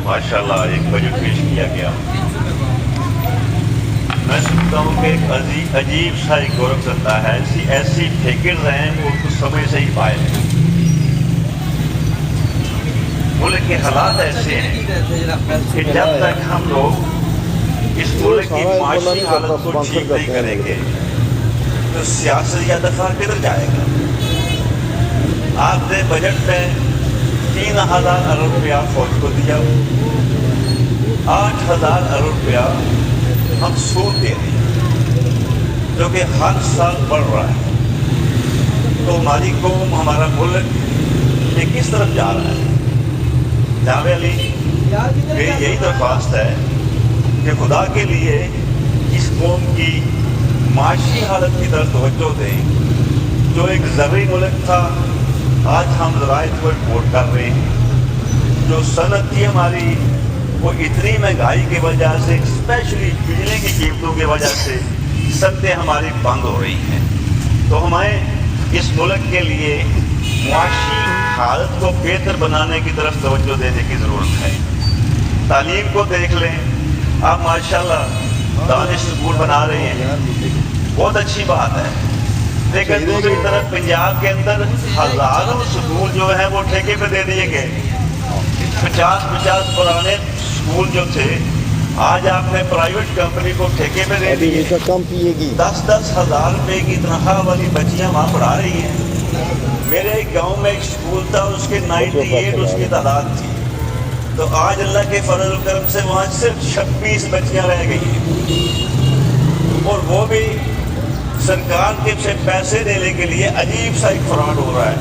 माशाल्लाह एक बजट पेश किया गया। मैं समझता हूँ कि एक अजीब सा एक गौरव करता है, ऐसी फिक्र हैं वो कुछ समय से ही पाए। मुल्क के हालात ऐसे हैं कि जब तक हम लोग इस मुल्क की माशी हालत को ठीक नहीं करेंगे तो सियासत या दफा किधर जाएगा। आपने बजट में 3000 अरब रुपया फौज को दिया, 8000 अरब रुपया हम सूद दे रहे हैं जो कि हर साल बढ़ रहा है। तो हमारी कौम, हमारा मुल्क ये किस तरफ जा रहा है। जावे अली, मेरी यही दरख्वास्त है कि खुदा के लिए इस कौम की माशी हालत की तरफ तवज्जो दें। जो एक ज़रूरी मुल्क था, आज हम ज़राइत को इम्पोर्ट कर रहे हैं। जो सनत थी हमारी, वो इतनी महंगाई की वजह से, स्पेशली बिजली की कीमतों की वजह से सनतें हमारी बंद हो रही हैं। तो हमें इस मुल्क के लिए माशी हालत को बेहतर बनाने की तरफ तवज्जो देने की ज़रूरत है। तालीम को देख लें, आप माशाल्लाह दानिश स्कूल बना रहे हैं, बहुत अच्छी बात है। लेकिन दूसरी तरफ पंजाब के अंदर हज़ारों स्कूल जो है वो ठेके पे दे दिए गए। 50 पुराने स्कूल जो थे, आज आपने प्राइवेट कंपनी को ठेके पे दे दिए। 10-10 हज़ार रुपये की तनख्वाह वाली बच्चियाँ वहाँ पढ़ा रही हैं। मेरे गांव में एक स्कूल था, उसके 98 उसकी तादाद थी, तो आज अल्लाह के फजल करम से वहाँ सिर्फ 26 बच्चियाँ रह गई हैं। और वो भी सरकार के से पैसे देने के लिए अजीब सा एक फ्रॉड हो रहा है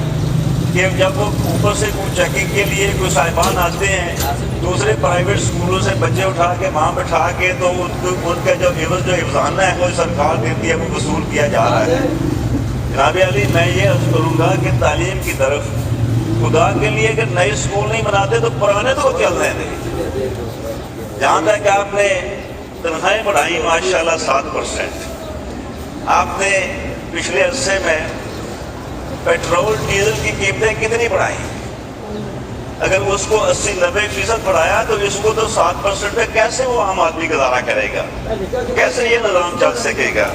कि जब वो ऊपर से चेकिंग के लिए कोई साहिबान आते हैं दूसरे प्राइवेट स्कूलों से बच्चे उठा के वहाँ बैठा के, तो उनका जो हिफ्ज़ाना है वो सरकार देती है, वो वसूल किया जा रहा है। जनाब अली, मैं ये अर्ज़ करूँगा कि तालीम की तरफ खुदा के लिए अगर नए स्कूल नहीं बनाते तो पुराने तो चलने दें। जहाँ तक आपने तनख्वाहें बढ़ाई माशाल्लाह 7%, आपने पिछले अरसे में पेट्रोल डीजल की कीमतें कितनी बढ़ाई। अगर उसको 80-90% बढ़ाया तो इसको तो 7% पे कैसे वो आम आदमी गुजारा करेगा, कैसे ये निज़ाम चल सकेगा।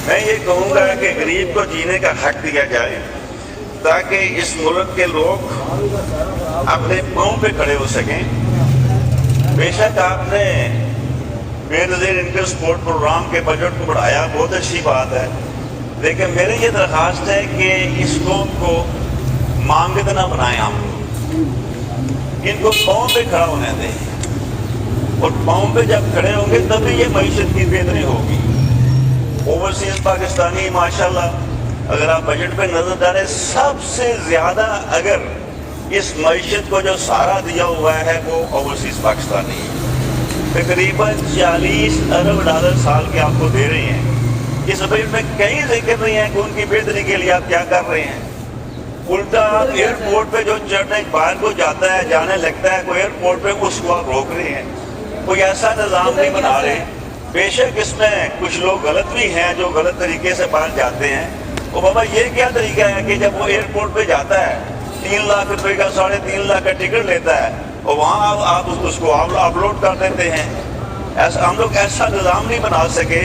मैं ये कहूँगा कि गरीब को जीने का हक दिया जाए ताकि इस मुल्क के लोग अपने पाँव पे खड़े हो सकें। बेशक आपने बेनज़ीर इनकम सपोर्ट प्रोग्राम के बजट को बढ़ाया, बहुत अच्छी बात है, लेकिन मेरी ये दरख्वास्त है कि इस कौम को मांगत ना बनाएं। हम इनको पाँव पे खड़ा होने दें, और पाँव पे जब खड़े होंगे तभी ये मईशत की बेहतरी होगी। ओवरसीज पाकिस्तानी माशाल्लाह, अगर आप बजट पे नजर डालें, सबसे ज़्यादा अगर इस मईशत को जो सहारा दिया हुआ है वो ओवरसीज पाकिस्तानी है। तकरीबन 40 अरब डॉलर साल के आपको दे रहे हैं। इस बजट में कहीं जिक्र नहीं है कि उनकी बेहतरी के लिए आप क्या कर रहे हैं। उल्टा आप एयरपोर्ट पे जो चढ़ने बाहर को जाता है, जाने लगता है कोई एयरपोर्ट पे, उसको आप रोक रहे हैं। कोई ऐसा निज़ाम नहीं बना रहे। बेशक इसमें कुछ लोग गलत भी हैं जो गलत तरीके से बाहर जाते हैं। और बाबा ये क्या तरीका है कि जब वो एयरपोर्ट पे जाता है 3 लाख रुपए का 3.5 लाख का टिकट लेता है और वहाँ आप उसको अपलोड कर देते हैं। ऐसा हम लोग ऐसा निज़ाम नहीं बना सके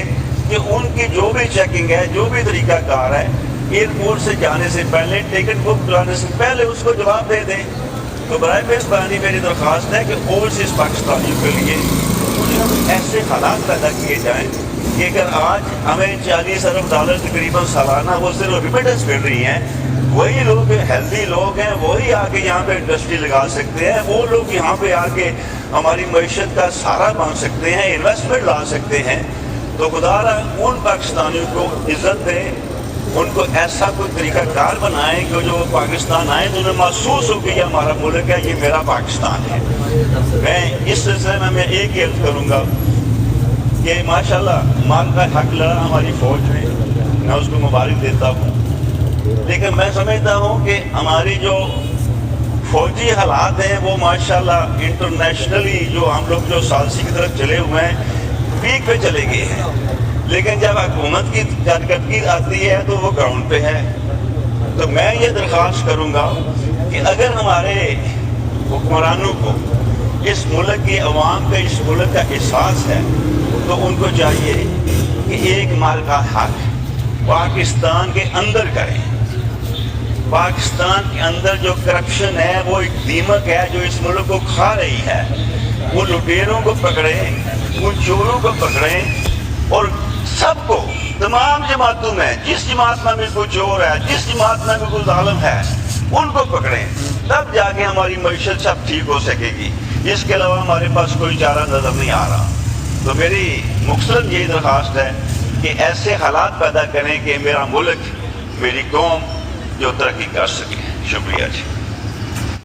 कि उनकी जो भी चेकिंग है, जो भी तरीका कार है, एयरपोर्ट से जाने से पहले, टिकट बुक कराने से पहले उसको जवाब दे दें। तो बराए मेहरबानी मेरी दरख्वास्त है कि ओवरसीज पाकिस्तानियों के लिए ऐसे हालात पैदा किए जाएँ कि अगर आज हमें 40 अरब डॉलर तकरीबन सालाना वो सिर्फ रिमिटेंस मिल रही हैं, वही लोग हेल्दी लोग हैं, वही आके यहाँ पे इंडस्ट्री लगा सकते हैं, वो लोग यहाँ पे आके हमारी मईशत का सहारा बन सकते हैं, इन्वेस्टमेंट ला सकते हैं। तो खुदारा उन पाकिस्तानियों को इज्जत दें, उनको ऐसा कोई तरीका कार बनाएं कि जो पाकिस्तान आए तो उन्हें महसूस हो कि ये हमारा मुल्क है, ये मेरा पाकिस्तान है। मैं इस सिलसिले में मैं एक ही अर्ज करूँगा कि माशाल्लाह माल का हक लड़ा हमारी फ़ौज ने, मैं उसको मुबारक देता हूँ। लेकिन मैं समझता हूँ कि हमारी जो फौजी हालात हैं वो माशाल्लाह इंटरनेशनली जो हम लोग जो सालसी की तरफ चले हुए हैं, पीक पे चले गए हैं। लेकिन जब हुकूमत की कारकर्दगी आती है तो वो ग्राउंड पे है। तो मैं ये दरख्वास्त करूँगा कि अगर हमारे हुक्मरानों को اس ملک کی عوام کا اس ملک کا احساس ہے تو ان کو چاہیے کہ ایک مال کا حق پاکستان کے اندر کریں. پاکستان کے اندر جو کرپشن ہے وہ ایک دیمک ہے جو اس ملک کو کھا رہی ہے. وہ لٹیروں کو پکڑیں, وہ چوروں کو پکڑیں, اور سب کو تمام جماعتوں میں جس جماعت میں بھی کوئی چور ہے, جس جماعت میں بھی کوئی ظالم ہے, ان کو پکڑیں. تب جا کے ہماری معیشت سب ٹھیک ہو سکے گی. اس کے علاوہ ہمارے پاس کوئی چارہ نظر نہیں آ رہا. تو میری مختصر یہی درخواست ہے کہ ایسے حالات پیدا کریں کہ میرا ملک, میری قوم جو ترقی کر سکے. شکریہ جی.